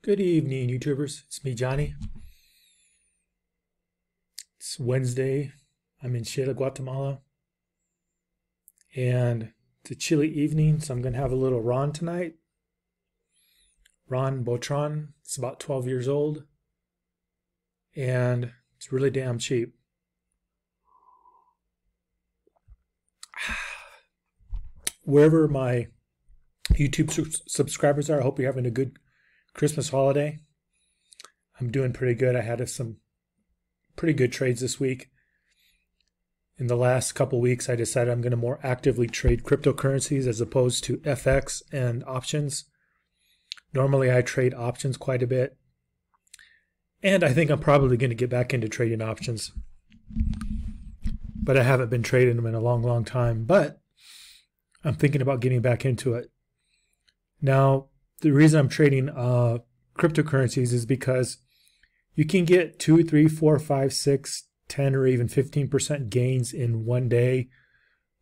Good evening, YouTubers. It's me, Johnny. It's Wednesday. I'm in Xela, Guatemala. And it's a chilly evening, so I'm going to have a little Ron tonight. Ron Botron. It's about 12 years old. And it's really damn cheap. Wherever my YouTube subscribers are, I hope you're having a good Christmas holiday. I'm doing pretty good. I had some pretty good trades this week. In the last couple weeks, I decided I'm going to more actively trade cryptocurrencies as opposed to FX and options. Normally, I trade options quite a bit. And I think I'm probably going to get back into trading options. But I haven't been trading them in a long, long time. But I'm thinking about getting back into it. Now, the reason I'm trading cryptocurrencies is because you can get 2, 3, 4, 5, 6, 10, or even 15% gains in one day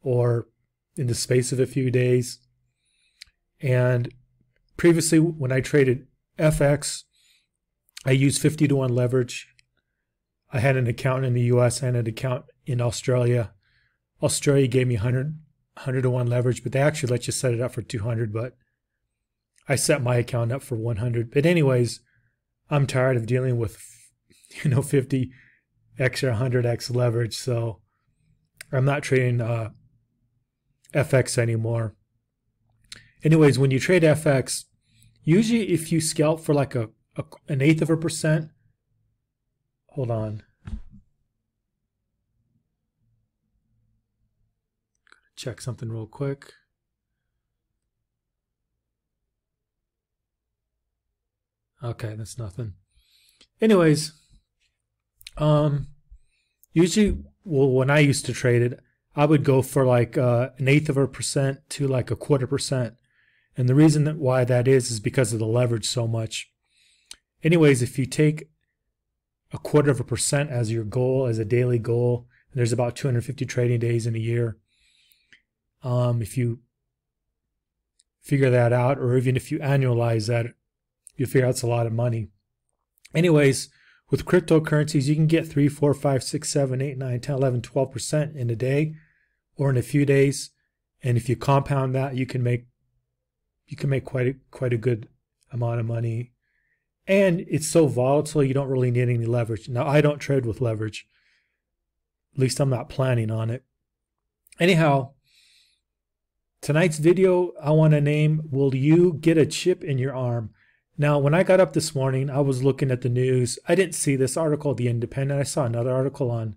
or in the space of a few days. And previously, when I traded FX, I used 50 to 1 leverage. I had an account in the US and an account in Australia. Australia gave me 100 to 1 leverage, but they actually let you set it up for 200, but I set my account up for 100. But anyways, I'm tired of dealing with, 50x or 100x leverage. So I'm not trading FX anymore. Anyways, when you trade FX, usually if you scalp for like an 1/8 of a percent, hold on. Check something real quick. Okay, that's nothing. Anyways, usually, when I used to trade it, I would go for like an 1/8 of a percent to like 1/4%. And the reason why that is because of the leverage so much. Anyways, if you take 1/4 of a percent as your goal, as a daily goal, and there's about 250 trading days in a year. If you figure that out, or even if you annualize that, you figure out it's a lot of money. Anyways, with cryptocurrencies, you can get 3, 4, 5, 6, 7, 8, 9, 10, 11, 12% in a day or in a few days. And if you compound that, you can make quite a good amount of money. And it's so volatile, you don't really need any leverage. Now, I don't trade with leverage. At least I'm not planning on it. Anyhow, tonight's video I want to name, Will You Get a Chip in Your Arm? Now, when I got up this morning, I was looking at the news. I didn't see this article, The Independent. I saw another article on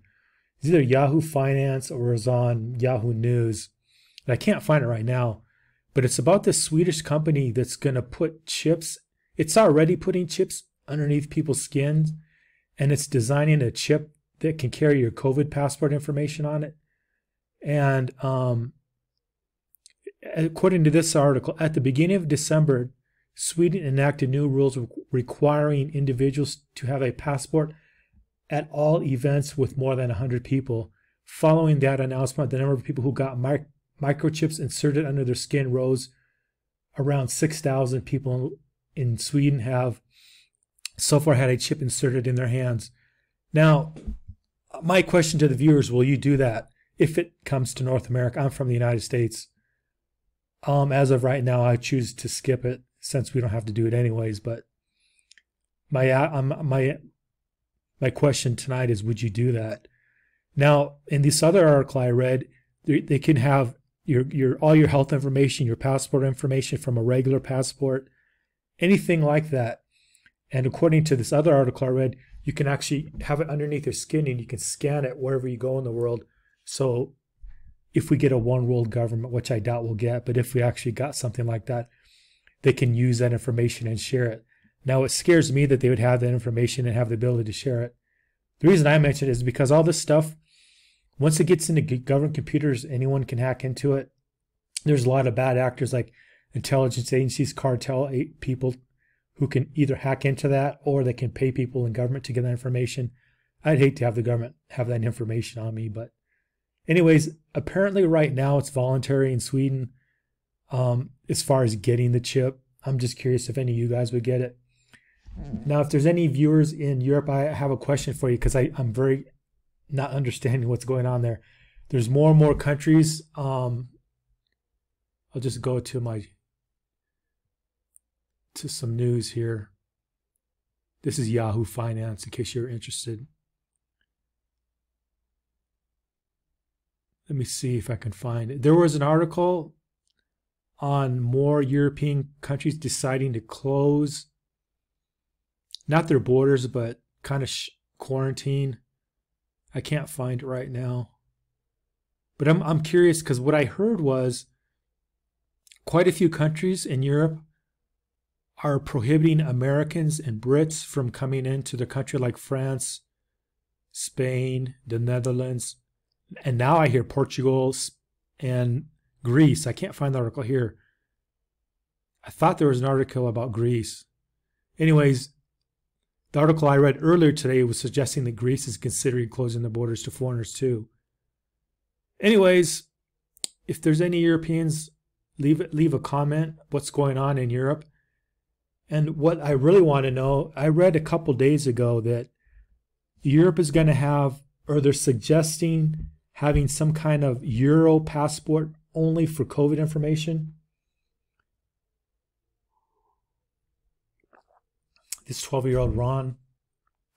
either Yahoo Finance or it was on Yahoo News. And I can't find it right now. But it's about this Swedish company that's going to put chips. It's already putting chips underneath people's skins. And it's designing a chip that can carry your COVID passport information on it. And according to this article, at the beginning of December, Sweden enacted new rules requiring individuals to have a passport at all events with more than 100 people. Following that announcement, the number of people who got microchips inserted under their skin rose. Around 6,000 people in Sweden have so far had a chip inserted in their hands. Now, my question to the viewers, will you do that if it comes to North America? I'm from the United States. As of right now, I choose to skip it since we don't have to do it anyways. But my question tonight is, would you do that? Now, in this other article I read, they can have all your health information, your passport information from a regular passport, anything like that. And according to this other article I read, you can actually have it underneath your skin and you can scan it wherever you go in the world. So if we get a one world government, which I doubt we'll get, but if we actually got something like that, they can use that information and share it. Now, it scares me that they would have that information and have the ability to share it. The reason I mention it is because all this stuff, once it gets into government computers, anyone can hack into it. There's a lot of bad actors like intelligence agencies, cartel people who can either hack into that or they can pay people in government to get that information. I'd hate to have the government have that information on me, but anyways, apparently right now it's voluntary in Sweden. As far as getting the chip, I'm just curious if any of you guys would get it. Now, if there's any viewers in Europe, I have a question for you because I'm very not understanding what's going on there. There's more and more countries. I'll just go to some news here. This is Yahoo Finance, in case you're interested. Let me see if I can find it. There was an article on more European countries deciding to close, not their borders, but kind of quarantine. I can't find it right now. But I'm curious because what I heard was quite a few countries in Europe are prohibiting Americans and Brits from coming into the country, like France, Spain, the Netherlands, and now I hear Portugal and Greece. I can't find the article here. I thought there was an article about Greece. Anyways, the article I read earlier today was suggesting that Greece is considering closing the borders to foreigners too. Anyways, if there's any Europeans, leave a comment what's going on in Europe. And what I really want to know, I read a couple days ago that Europe is going to have, or they're suggesting having some kind of Euro passport only for COVID information. This 12-year-old Ron,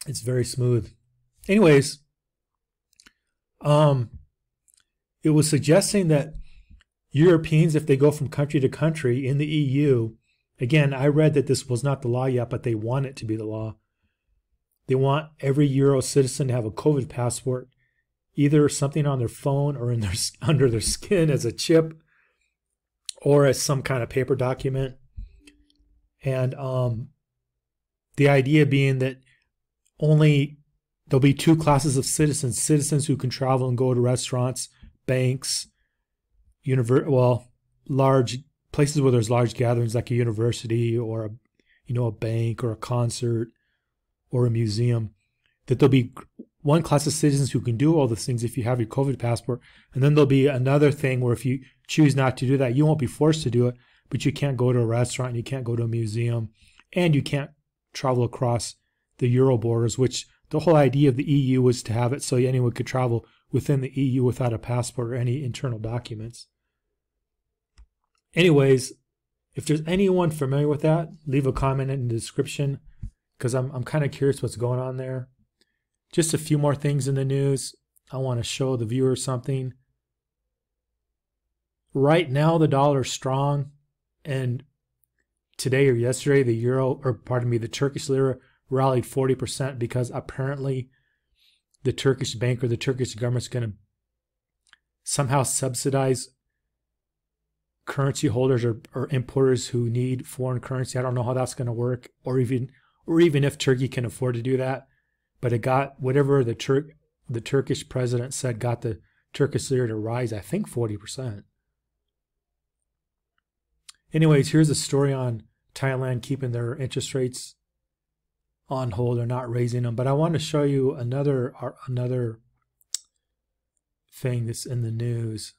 it's very smooth. Anyways, it was suggesting that Europeans, if they go from country to country in the EU, again, I read that this was not the law yet, but they want it to be the law. They want every Euro citizen to have a COVID passport, either something on their phone or in under their skin as a chip or as some kind of paper document. And the idea being that only there'll be two classes of citizens who can travel and go to restaurants, banks, large places where there's large gatherings like a university or a bank or a concert or a museum, that there'll be one class of citizens who can do all those things if you have your COVID passport. And then there'll be another thing where if you choose not to do that, you won't be forced to do it, but you can't go to a restaurant, you can't go to a museum, and you can't travel across the Euro borders, which the whole idea of the EU was to have it so anyone could travel within the EU without a passport or any internal documents. Anyways, if there's anyone familiar with that, leave a comment in the description because I'm kind of curious what's going on there. Just a few more things in the news. I want to show the viewer something. Right now, the dollar is strong, and today or yesterday, the Turkish lira rallied 40% because apparently the Turkish bank or the Turkish government is going to somehow subsidize currency holders or importers who need foreign currency. I don't know how that's going to work, or even if Turkey can afford to do that. But it got whatever the Turkish president said got the Turkish lira to rise, I think 40%. Anyways, here's a story on Thailand keeping their interest rates on hold or not raising them. But I want to show you another thing that's in the news.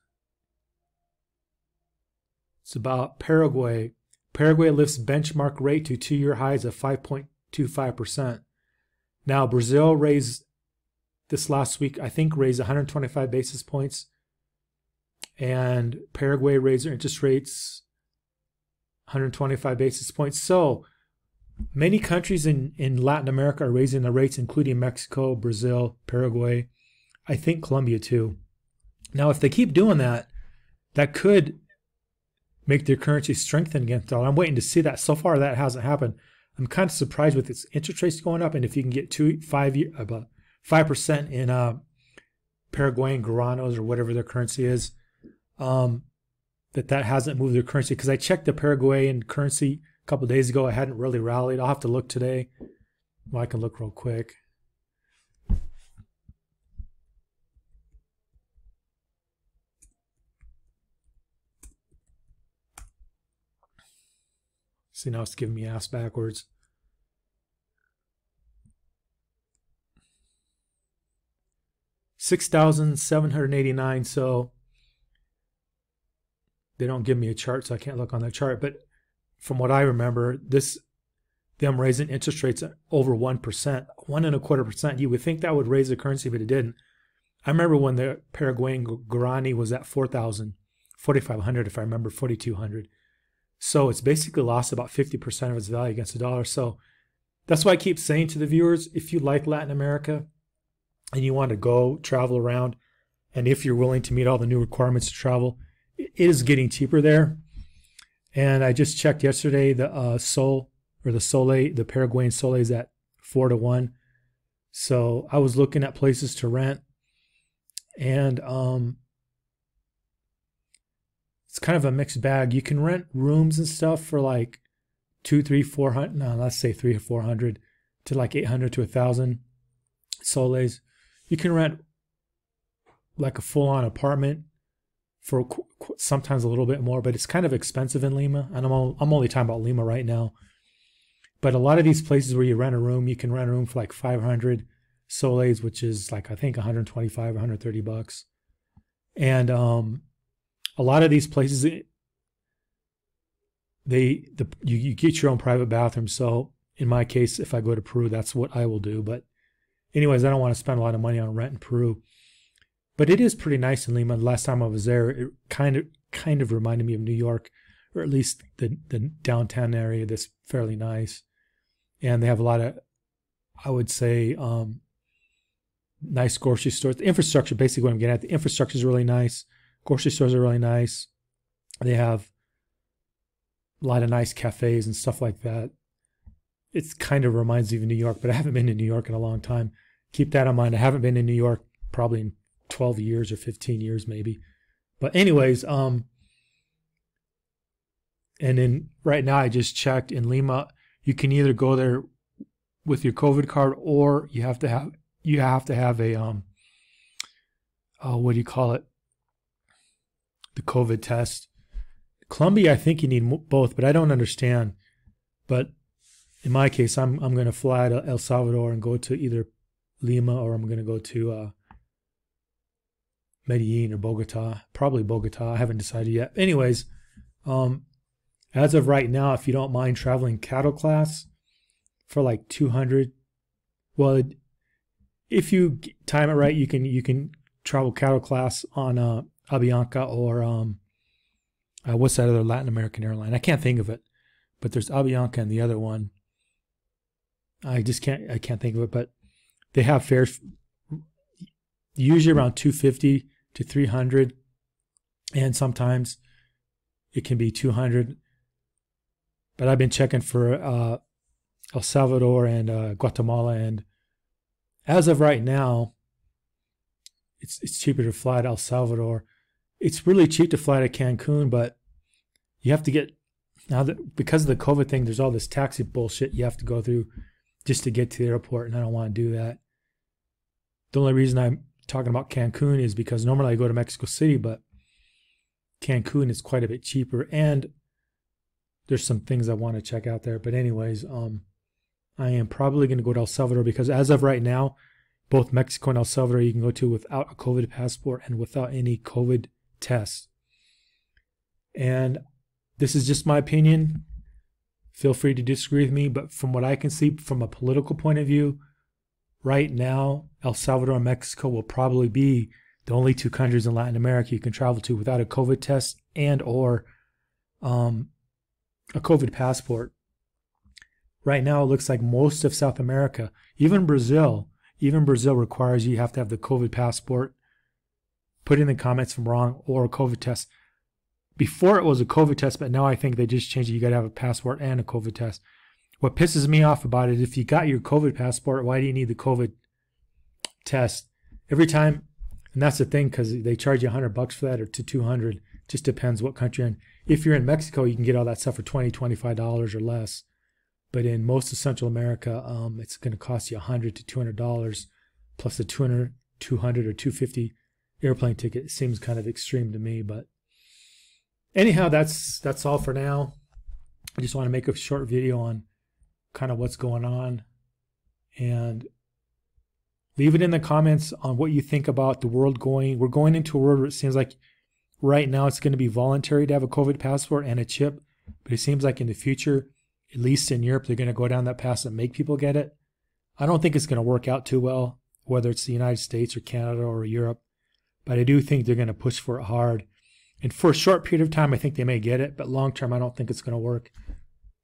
It's about Paraguay. Paraguay lifts benchmark rate to 2-year highs of 5.25%. Now, Brazil raised this last week, I think raised 125 basis points. And Paraguay raised their interest rates 125 basis points. So many countries in Latin America are raising their rates, including Mexico, Brazil, Paraguay, I think Colombia too. Now, if they keep doing that, that could make their currency strengthen against the dollar. I'm waiting to see that. So far, that hasn't happened. I'm kind of surprised with its interest rates going up, and if you can get about 5% in Paraguayan guaranos or whatever their currency is, that hasn't moved their currency. Because I checked the Paraguayan currency a couple of days ago, it hadn't really rallied. I'll have to look today. Well, I can look real quick. See, now it's giving me ass backwards. $6,789. So they don't give me a chart, so I can't look on that chart. But from what I remember, this them raising interest rates over 1%, 1.25%. You would think that would raise the currency, but it didn't. I remember when the Paraguayan guarani was at 4,500, if I remember, 4,200. So it's basically lost about 50% of its value against the dollar. So that's why I keep saying to the viewers, if you like Latin America and you want to go travel around, and if you're willing to meet all the new requirements to travel, it is getting cheaper there. And I just checked yesterday, the Sol, or the Sole, the Paraguayan Sole is at 4-1. So I was looking at places to rent, and it's kind of a mixed bag. You can rent rooms and stuff for like 200, 300, 400. No, let's say 300 or 400 to like 800 to 1,000 soles. You can rent like a full-on apartment for sometimes a little bit more, but it's kind of expensive in Lima. And I'm only talking about Lima right now. But a lot of these places where you rent a room, you can rent a room for like 500 soles, which is like, I think 125, 130 bucks. And a lot of these places, you get your own private bathroom. So in my case, if I go to Peru, that's what I will do. But anyways, I don't want to spend a lot of money on rent in Peru. But it is pretty nice in Lima. The last time I was there, it kind of reminded me of New York, or at least the downtown area that's fairly nice. And they have a lot of, I would say, nice grocery stores. The infrastructure, basically what I'm getting at, the infrastructure is really nice. Grocery stores are really nice. They have a lot of nice cafes and stuff like that. It kind of reminds me of New York, but I haven't been to New York in a long time. Keep that in mind. I haven't been in New York probably in 12 years or 15 years maybe. But anyways, and then right now I just checked in Lima, you can either go there with your COVID card, or you have to have a what do you call it? The COVID test. Colombia, I think you need both, but I don't understand. But in my case, I'm going to fly to El Salvador and go to either Lima, or I'm going to go to Medellin or Bogota. Probably Bogota. I haven't decided yet. Anyways, as of right now, if you don't mind traveling cattle class for like 200, well, if you time it right, you can travel cattle class on Avianca or what's that other Latin American airline? I can't think of it, but there's Avianca and the other one. I can't think of it, but they have fares usually around 250 to 300, and sometimes it can be 200. But I've been checking for El Salvador and Guatemala, and as of right now, it's cheaper to fly to El Salvador. It's really cheap to fly to Cancun, but you have to get, now that because of the COVID thing, there's all this taxi bullshit you have to go through just to get to the airport, and I don't want to do that. The only reason I'm talking about Cancun is because normally I go to Mexico City, but Cancun is quite a bit cheaper, and there's some things I want to check out there. But anyways, I am probably going to go to El Salvador because as of right now, both Mexico and El Salvador you can go to without a COVID passport and without any COVID test. And this is just my opinion. Feel free to disagree with me, but from what I can see from a political point of view, right now, El Salvador and Mexico will probably be the only two countries in Latin America you can travel to without a COVID test and or a COVID passport. Right now, it looks like most of South America, even Brazil requires you have to have the COVID passport. Put in the comments if I'm wrong, or a COVID test. Before it was a COVID test, but now I think they just changed it. You got to have a passport and a COVID test. What pisses me off about it, if you got your COVID passport, why do you need the COVID test? Every time, and that's the thing, because they charge you $100 for that, or to $200. Just depends what country you're in. If you're in Mexico, you can get all that stuff for $20, $25 or less. But in most of Central America, it's going to cost you $100 to $200 plus a $200 or $250 airplane ticket. It seems kind of extreme to me, but anyhow, that's all for now. I just want to make a short video on kind of what's going on, and leave it in the comments on what you think about the world going. We're going into a world where it seems like right now it's going to be voluntary to have a COVID passport and a chip, but it seems like in the future at least in Europe, they're going to go down that path and make people get it. I don't think it's going to work out too well, whether it's the United States or Canada or Europe. But I do think they're going to push for it hard. And for a short period of time, I think they may get it. But long term, I don't think it's going to work.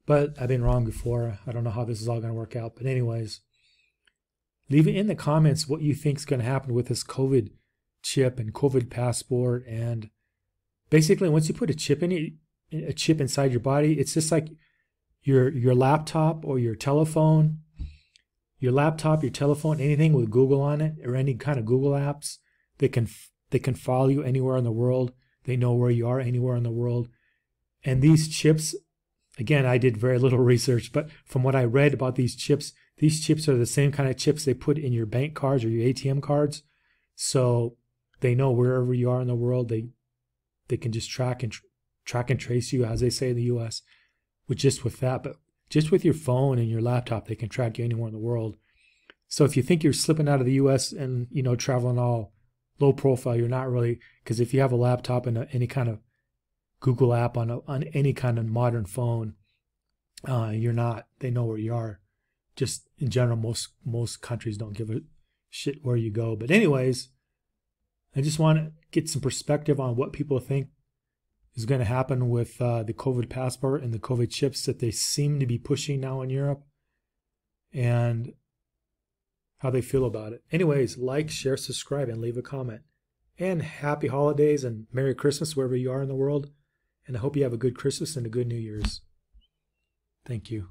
But I've been wrong before. I don't know how this is all going to work out. But anyways, leave it in the comments what you think is going to happen with this COVID chip and COVID passport. And basically, once you put a chip inside your body, it's just like your laptop or your telephone. Your laptop, your telephone, anything with Google on it or any kind of Google apps, they can follow you anywhere in the world. They know where you are anywhere in the world. And these chips, again, I did very little research, but from what I read about these chips are the same kind of chips they put in your bank cards or your ATM cards. So they know wherever you are in the world. They can just track and trace you, as they say in the US, with that. But just with your phone and your laptop, they can track you anywhere in the world. So if you think you're slipping out of the US and, traveling all low profile, you're not really, because if you have a laptop and any kind of Google app on any kind of modern phone, you're not. They know where you are. Just in general, most countries don't give a shit where you go. But anyways, I just want to get some perspective on what people think is going to happen with the COVID passport and the COVID chips that they seem to be pushing now in Europe, and how they feel about it. Anyways, like, share, subscribe, and leave a comment. And happy holidays and Merry Christmas wherever you are in the world. And I hope you have a good Christmas and a good New Year's. Thank you.